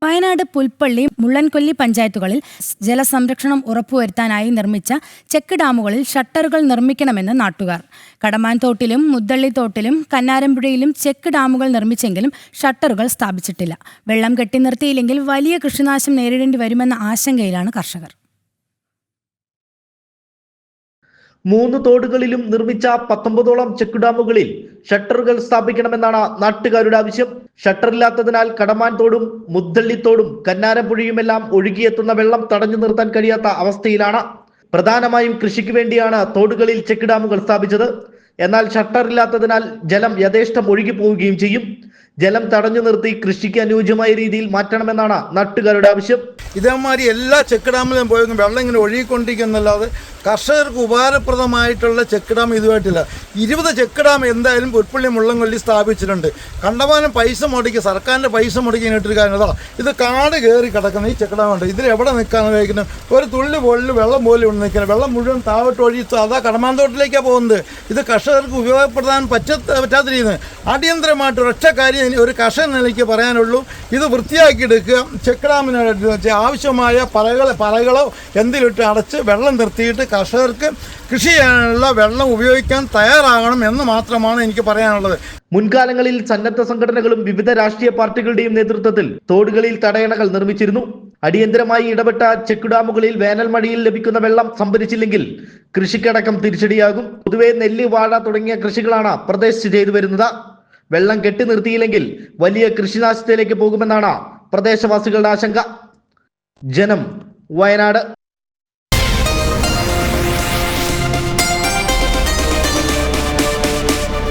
വയനാട് പുൽപ്പള്ളി, മുള്ളൻകൊല്ലി പഞ്ചായത്തുകളിൽ ജലസംരക്ഷണം ഉറപ്പുവരുത്താനായി നിർമ്മിച്ച ചെക്ക് ഡാമുകളിൽ ഷട്ടറുകൾ നിർമ്മിക്കണമെന്ന് നാട്ടുകാർ. കടമാൻതോട്ടിലും മുദ്ദള്ളിത്തോട്ടിലും കന്നാരമ്പുഴയിലും ചെക്ക് ഡാമുകൾ നിർമ്മിച്ചെങ്കിലും ഷട്ടറുകൾ സ്ഥാപിച്ചിട്ടില്ല. വെള്ളം കെട്ടി നിർത്തിയില്ലെങ്കിൽ വലിയ കൃഷിനാശം നേരിടേണ്ടി വരുമെന്ന ആശങ്കയിലാണ് കർഷകർ. 3 തോടുകളിലും നിർമ്മിച്ച 19ഓളം ചെക്ക് ഡാമുകളിൽ ഷട്ടറുകൾ സ്ഥാപിക്കണമെന്നാണ് നാട്ടുകാരുടെ ആവശ്യം. ഷട്ടറില്ലാത്തതിനാൽ കടമാൻതോടും മുദ്ദള്ളിത്തോടും കന്നാരമ്പുഴയുമെല്ലാം ഒഴുകിയെത്തുന്ന വെള്ളം തടഞ്ഞു നിർത്താൻ കഴിയാത്ത അവസ്ഥയിലാണ്. പ്രധാനമായും കൃഷിക്ക് വേണ്ടിയാണ് തോടുകളിൽ ചെക്ക് ഡാമുകൾ സ്ഥാപിച്ചത്. എന്നാൽ ഷട്ടറില്ലാത്തതിനാൽ ജലം യഥേഷ്ടം ഒഴുകിപ്പോവുകയും ചെയ്യും. ജലം തടഞ്ഞു നിർത്തി കൃഷിക്ക് അനുയോജ്യമായ രീതിയിൽ മാറ്റണമെന്നാണ് നാട്ടുകാരുടെ ആവശ്യം. ഇതേമാതിരി എല്ലാ ചെക്ക് ഡാമിലും പോയി വെള്ളം ഇങ്ങനെ ഒഴുകിക്കൊണ്ടിരിക്കുന്നല്ലാതെ കർഷകർക്ക് ഉപകാരപ്രദമായിട്ടുള്ള ചെക്ക് ഡാം ഇതുമായിട്ടില്ല. 20 ചെക്ക് ഡാം എന്തായാലും പുൽപ്പള്ളി, മുള്ളൻകൊല്ലി സ്ഥാപിച്ചിട്ടുണ്ട്. കണ്ടമാനം പൈസ മുടക്കി, സർക്കാരിൻ്റെ പൈസ മുടക്കി ഇട്ടിട്ട് കാര്യമതാ. ഇത് കാട് കയറി കിടക്കുന്ന ഈ ചെക്ക് ഡാം ഉണ്ട്. ഇതിൽ എവിടെ നിൽക്കാന്ന് കഴിക്കുന്നത്? ഒരു തുള്ളി പോലും വെള്ളം പോലും ഇവിടെ നിൽക്കുന്നത്. വെള്ളം മുഴുവൻ താഴോട്ട് ഒഴുകി അതാ കടമാന്തോട്ടിലേക്കാണ് പോകുന്നത്. ഇത് കർഷകർക്ക് ഉപയോഗപ്പെടുത്താൻ പറ്റാതിരിക്കുന്നത്. അടിയന്തരമായിട്ട് ഒരൊറ്റ കാര്യം ഒരു കർഷക നിലയ്ക്ക് പറയാനുള്ളൂ, ഇത് വൃത്തിയാക്കിയെടുക്കുക. ചെക്ക് ഡാമിന് ആവശ്യമായ പറകളോ എന്തിലിട്ട് അടച്ച് വെള്ളം നിർത്തിയിട്ട് കർഷകർക്ക് കൃഷി ചെയ്യാനുള്ള വെള്ളം ഉപയോഗിക്കാൻ തയ്യാറാകണം എന്ന് മാത്രമാണ് എനിക്ക് പറയാനുള്ളത്. മുൻകാലങ്ങളിൽ സന്നദ്ധ സംഘടനകളും വിവിധ രാഷ്ട്രീയ പാർട്ടികളുടെയും നേതൃത്വത്തിൽ തോടുകളിൽ തടയണകൾ നിർമ്മിച്ചിരുന്നു. അടിയന്തരമായി ഇടപെട്ട ചെക്ക് ഡാമുകളിൽ വേനൽ മഴയിൽ ലഭിക്കുന്ന വെള്ളം സംഭരിച്ചില്ലെങ്കിൽ കൃഷിക്കടക്കം തിരിച്ചടിയാകും. പൊതുവെ നെല്ല്, വാഴ തുടങ്ങിയ കൃഷികളാണ് പ്രദേശത്ത് ചെയ്തു വരുന്നത്. വെള്ളം കെട്ടി നിർത്തിയില്ലെങ്കിൽ വലിയ കൃഷിനാശത്തിലേക്ക് പോകുമെന്നാണ് പ്രദേശവാസികളുടെ ആശങ്ക. ജനം, വയനാട്.